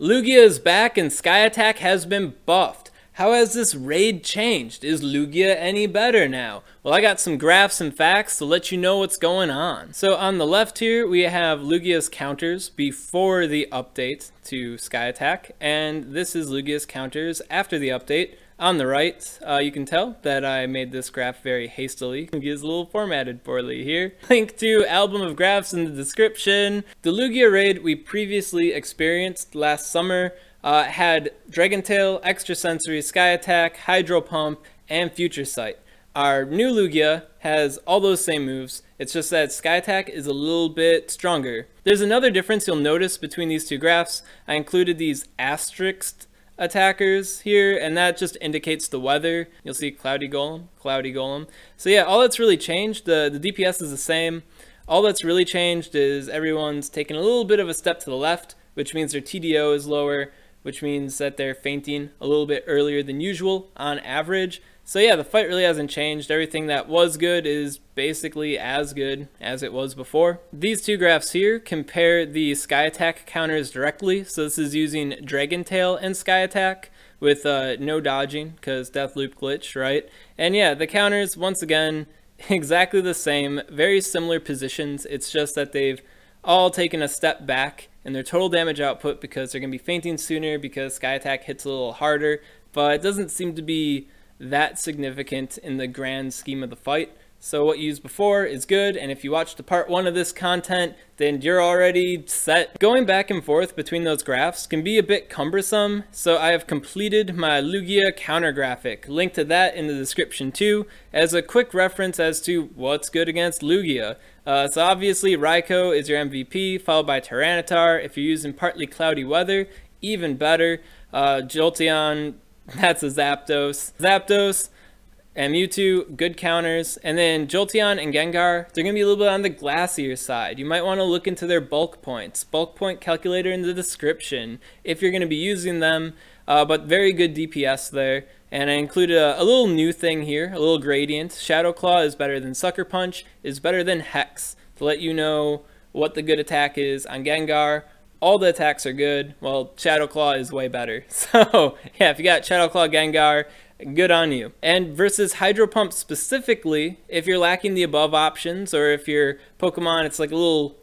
Lugia is back and Sky Attack has been buffed. How has this raid changed? Is Lugia any better now? Well, I got some graphs and facts to let you know what's going on. So on the left here, we have Lugia's counters before the update to Sky Attack, and this is Lugia's counters after the update. On the right, you can tell that I made this graph very hastily. It is a little formatted poorly here. Link to album of graphs in the description. The Lugia raid we previously experienced last summer had Dragon Tail, Extrasensory, Sky Attack, Hydro Pump, and Future Sight. Our new Lugia has all those same moves, it's just that Sky Attack is a little bit stronger. There's another difference you'll notice between these two graphs. I included these asterisked attackers here, and that just indicates the weather. You'll see Cloudy Golem, Cloudy Golem. So yeah, all that's really changed. The DPS is the same. All that's really changed is everyone's taken a little bit of a step to the left, which means their TDO is lower, which means that they're fainting a little bit earlier than usual on average. So yeah, the fight really hasn't changed. Everything that was good is basically as good as it was before. These two graphs here compare the Sky Attack counters directly. So this is using Dragon Tail and Sky Attack with no dodging because Deathloop glitch, right? And yeah, the counters, once again, exactly the same, very similar positions. It's just that they've all taken a step back in their total damage output because they're going to be fainting sooner because Sky Attack hits a little harder, but it doesn't seem to be that significant in the grand scheme of the fight. So what you used before is good, and if you watched the part 1 of this content, then you're already set. Going back and forth between those graphs can be a bit cumbersome, so I have completed my Lugia counter graphic. Link to that in the description too, as a quick reference as to what's good against Lugia. So obviously Raikou is your MVP, followed by Tyranitar. If you're using partly cloudy weather, even better. Jolteon, that's a Zapdos. Zapdos and Mewtwo, good counters. And then Jolteon and Gengar, they're going to be a little bit on the glacier side. You might want to look into their bulk points. Bulk point calculator in the description if you're going to be using them. But very good DPS there. And I included a little new thing here, a little gradient. Shadow Claw is better than Sucker Punch, is better than Hex, to let you know what the good attack is on Gengar. All the attacks are good. Well, Shadow Claw is way better. So yeah, if you got Shadow Claw Gengar, good on you. And versus Hydro Pump specifically, if you're lacking the above options, or if your Pokemon, it's like a little,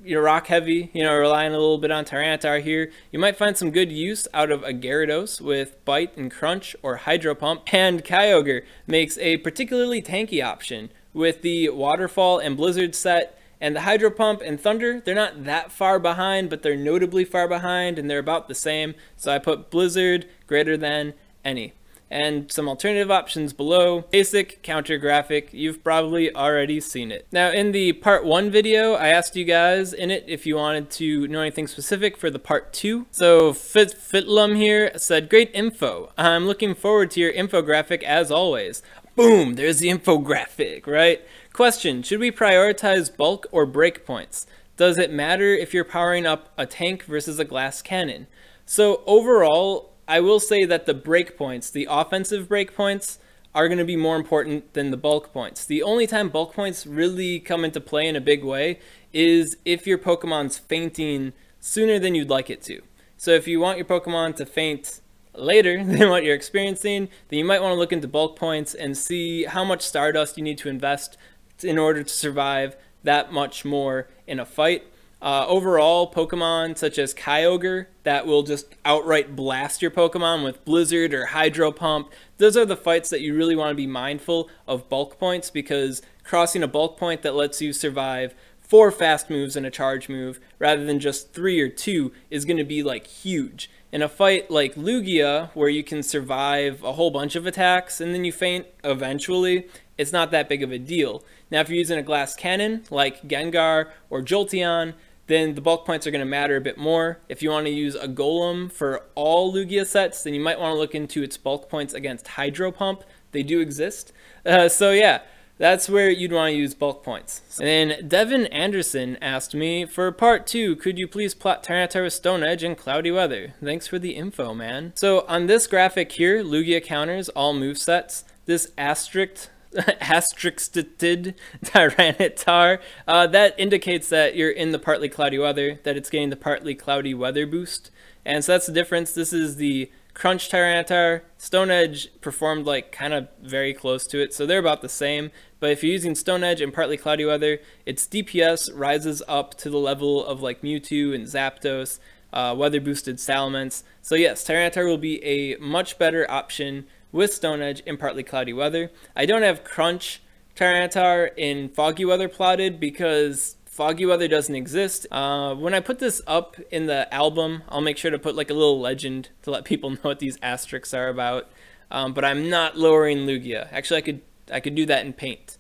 you're rock heavy, you know, relying a little bit on Tyranitar here, you might find some good use out of a Gyarados with Bite and Crunch or Hydro Pump. And Kyogre makes a particularly tanky option with the Waterfall and Blizzard set. And the Hydro Pump and Thunder, they're not that far behind, but they're notably far behind, and they're about the same. So I put Blizzard greater than any. And some alternative options below. Basic counter graphic, you've probably already seen it. Now in the part 1 video, I asked you guys in it if you wanted to know anything specific for the part 2. So Fitlum here said, great info. I'm looking forward to your infographic as always. Boom, there's the infographic, right? Question, should we prioritize bulk or breakpoints? Does it matter if you're powering up a tank versus a glass cannon? So overall, I will say that the breakpoints, the offensive breakpoints, are going to be more important than the bulk points. The only time bulk points really come into play in a big way is if your Pokemon's fainting sooner than you'd like it to. So if you want your Pokemon to faint later than what you're experiencing, then you might want to look into bulk points and see how much Stardust you need to invest in order to survive that much more in a fight. Overall, Pokemon such as Kyogre that will just outright blast your Pokemon with Blizzard or Hydro Pump, those are the fights that you really want to be mindful of bulk points, because crossing a bulk point that lets you survive 4 fast moves and a charge move rather than just 3 or 2 is going to be like huge. In a fight like Lugia, where you can survive a whole bunch of attacks and then you faint eventually, it's not that big of a deal. Now if you're using a glass cannon like Gengar or Jolteon, then the bulk points are going to matter a bit more. If you want to use a Golem for all Lugia sets, then you might want to look into its bulk points against Hydro Pump. They do exist. So yeah, that's where you'd want to use bulk points. And then Devin Anderson asked me, for part 2, could you please plot Tyranitar with Stone Edge and cloudy weather? Thanks for the info, man. So on this graphic here, Lugia counters all movesets. This asterisked Tyranitar, that indicates that you're in the partly cloudy weather, that it's getting the partly cloudy weather boost. And so that's the difference. This is the Crunch Tyranitar. Stone Edge performed like kind of very close to it, so they're about the same. But if you're using Stone Edge and Partly Cloudy Weather, its DPS rises up to the level of like Mewtwo and Zapdos, weather boosted Salamence. So yes, Tyranitar will be a much better option with Stone Edge in Partly Cloudy Weather. I don't have Crunch Tyranitar in Foggy Weather plotted because Foggy Weather doesn't exist. When I put this up in the album, I'll make sure to put like a little legend to let people know what these asterisks are about. But I'm not lowering Lugia. Actually, I could do that in Paint.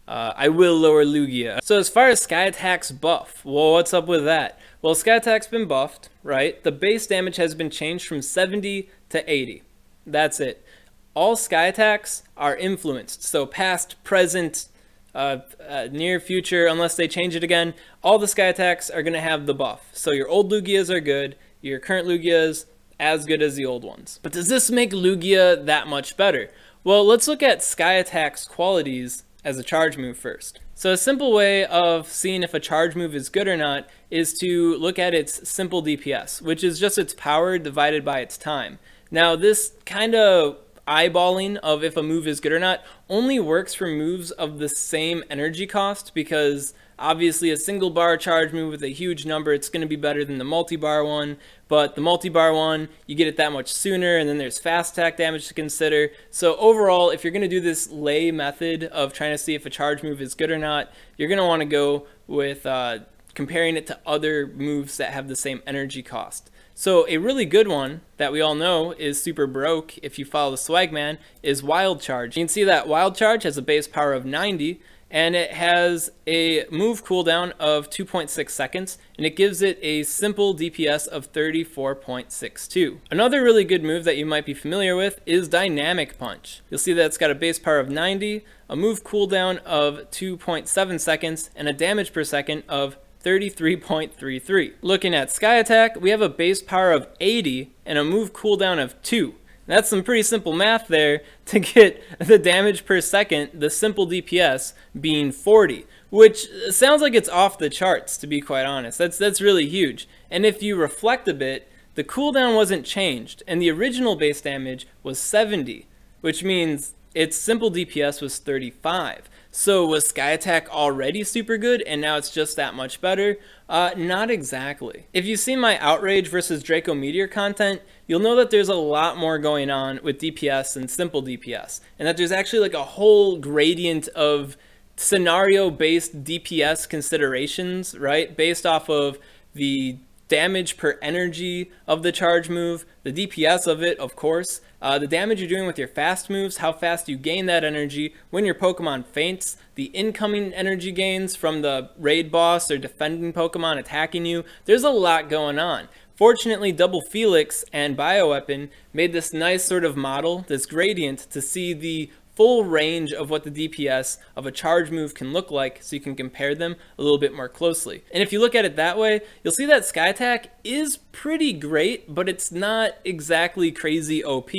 I will lower Lugia. So as far as Sky Attack's buff, well, what's up with that? Well, Sky Attack's been buffed, right? The base damage has been changed from 70 to 80. That's it. All Sky Attacks are influenced. So past, present, near future, unless they change it again, all the Sky Attacks are going to have the buff. So your old Lugias are good, your current Lugias as good as the old ones. But does this make Lugia that much better? Well, let's look at Sky Attack's qualities as a charge move first. So a simple way of seeing if a charge move is good or not is to look at its simple DPS, which is just its power divided by its time. Now this kind of eyeballing of if a move is good or not only works for moves of the same energy cost, because obviously a single bar charge move with a huge number, it's going to be better than the multi-bar one, but the multi-bar one, you get it that much sooner, and then there's fast attack damage to consider. So overall, if you're going to do this lay method of trying to see if a charge move is good or not, you're going to want to go with comparing it to other moves that have the same energy cost. So a really good one that we all know is super broke if you follow the Swagman is Wild Charge. You can see that Wild Charge has a base power of 90 and it has a move cooldown of 2.6 seconds and it gives it a simple DPS of 34.62. Another really good move that you might be familiar with is Dynamic Punch. You'll see that it's got a base power of 90, a move cooldown of 2.7 seconds, and a damage per second of 33.33. Looking at Sky Attack, we have a base power of 80 and a move cooldown of 2. That's some pretty simple math there to get the damage per second, the simple DPS, being 40, which sounds like it's off the charts, to be quite honest. That's really huge. And if you reflect a bit, the cooldown wasn't changed, and the original base damage was 70, which means its simple DPS was 35. So was Sky Attack already super good and now it's just that much better? Not exactly. If you've seen my Outrage versus Draco Meteor content, you'll know that there's a lot more going on with DPS than simple DPS, and that there's actually like a whole gradient of scenario-based DPS considerations, right? Based off of the damage per energy of the charge move, the DPS of it, of course, the damage you're doing with your fast moves, how fast you gain that energy when your Pokemon faints, the incoming energy gains from the raid boss or defending Pokemon attacking you. There's a lot going on. Fortunately, Double Felix and Bioweapon made this nice sort of model, this gradient, to see the full range of what the DPS of a charge move can look like, so you can compare them a little bit more closely. And if you look at it that way, you'll see that Sky Attack is pretty great, but it's not exactly crazy OP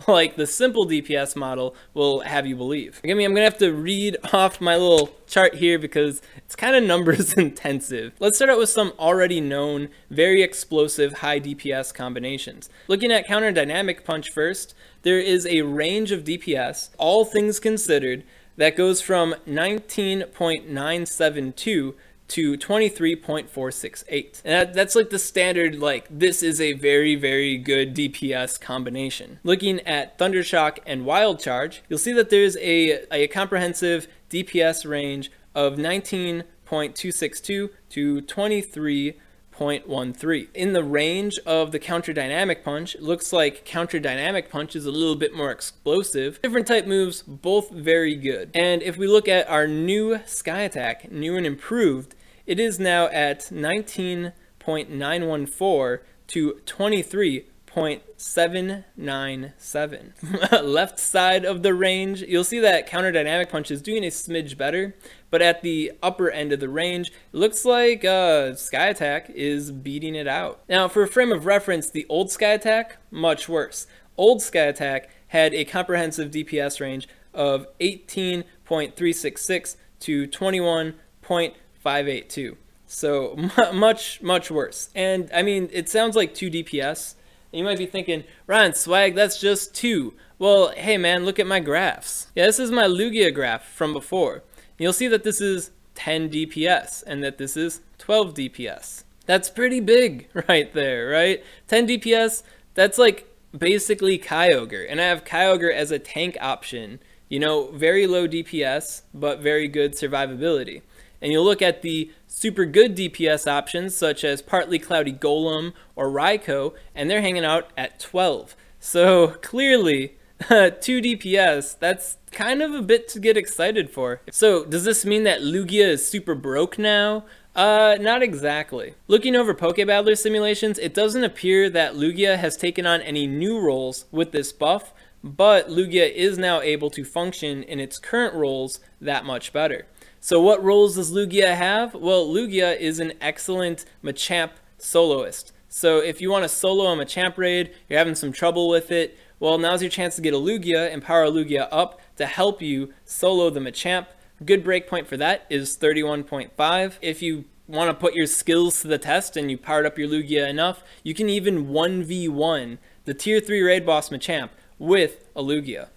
like the simple DPS model will have you believe. Forgive me, I'm gonna have to read off my little chart here because it's kind of numbers intensive. Let's start out with some already known, very explosive high DPS combinations. Looking at Counter Dynamic Punch first, there is a range of DPS, all things considered, that goes from 19.972 to 23.468. And that's like the standard, like, this is a very, very good DPS combination. Looking at Thundershock and Wild Charge, you'll see that there's a comprehensive DPS range of 19.262 to 23.13. In the range of the Counter Dynamic Punch, it looks like Counter Dynamic Punch is a little bit more explosive. Different type moves, both very good. And if we look at our new Sky Attack, new and improved, it is now at 19.914 to 23.797. Left side of the range, you'll see that Counter Dynamic Punch is doing a smidge better, but at the upper end of the range, it looks like Sky Attack is beating it out. Now, for a frame of reference, the old Sky Attack, much worse. Old Sky Attack had a comprehensive DPS range of 18.366 to 21.582. So much worse. And I mean, it sounds like 2 DPS. And you might be thinking, Ryan, Swag, that's just 2. Well, hey man, look at my graphs. Yeah, this is my Lugia graph from before. You'll see that this is 10 DPS and that this is 12 DPS. That's pretty big right there, right? 10 DPS, that's like basically Kyogre. And I have Kyogre as a tank option. You know, very low DPS, but very good survivability. And you'll look at the super good DPS options, such as Partly Cloudy Golem or Raikou, and they're hanging out at 12. So clearly, 2 DPS, that's kind of a bit to get excited for. So does this mean that Lugia is super broke now? Not exactly. Looking over Pokebattler simulations, it doesn't appear that Lugia has taken on any new roles with this buff, but Lugia is now able to function in its current roles that much better. So what roles does Lugia have? Well, Lugia is an excellent Machamp soloist. So if you want to solo a Machamp raid, you're having some trouble with it, well, now's your chance to get a Lugia and power a Lugia up to help you solo the Machamp. Good breakpoint for that is 31.5. If you want to put your skills to the test and you powered up your Lugia enough, you can even 1v1 the tier 3 raid boss Machamp with a Lugia.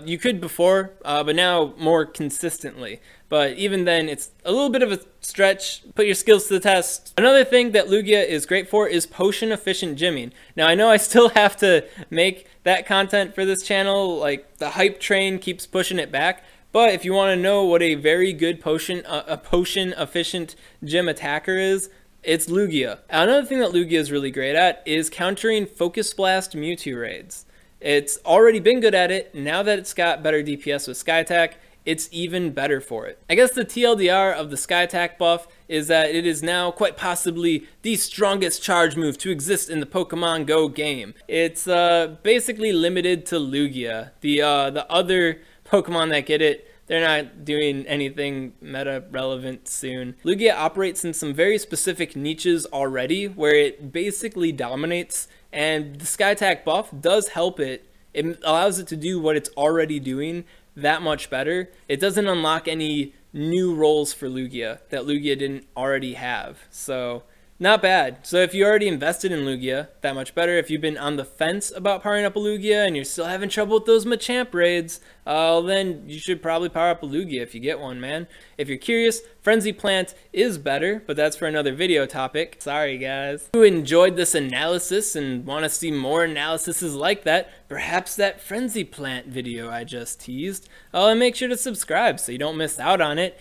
You could before, but now more consistently. But even then, it's a little bit of a stretch. Put your skills to the test. Another thing that Lugia is great for is potion efficient gymming. Now I know I still have to make that content for this channel, like the hype train keeps pushing it back. But if you want to know what a very good potion efficient gym attacker is, it's Lugia. Another thing that Lugia is really great at is countering Focus Blast Mewtwo raids. It's already been good at it. Now that it's got better DPS with Sky Attack, it's even better for it. I guess the TLDR of the Sky Attack buff is that it is now quite possibly the strongest charge move to exist in the Pokemon Go game. It's basically limited to Lugia. The other Pokemon that get it, they're not doing anything meta relevant soon. Lugia operates in some very specific niches already where it basically dominates, and the Sky Attack buff does help it. It allows it to do what it's already doing that much better. It doesn't unlock any new roles for Lugia that Lugia didn't already have. So not bad. So if you already invested in Lugia, that much better. If you've been on the fence about powering up a Lugia and you're still having trouble with those Machamp raids, then you should probably power up a Lugia if you get one, man. If you're curious, Frenzy Plant is better, but that's for another video topic. Sorry, guys. If you enjoyed this analysis and want to see more analyses like that, perhaps that Frenzy Plant video I just teased, and make sure to subscribe so you don't miss out on it.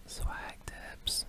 SwagTips.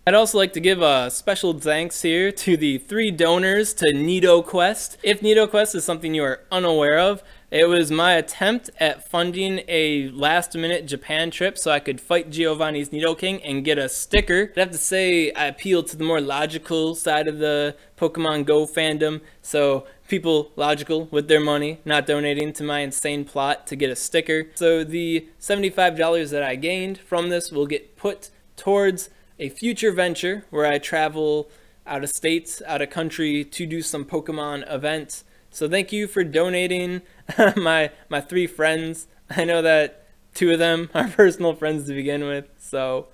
I'd also like to give a special thanks here to the 3 donors to NidoQuest. If NidoQuest is something you are unaware of, it was my attempt at funding a last-minute Japan trip so I could fight Giovanni's Nidoking and get a sticker. I'd have to say I appeal to the more logical side of the Pokemon Go fandom, so people logical with their money, not donating to my insane plot to get a sticker. So the $75 that I gained from this will get put towards a future venture where I travel out of state, out of country to do some Pokemon events. So thank you for donating. my 3 friends. I know that 2 of them are personal friends to begin with, so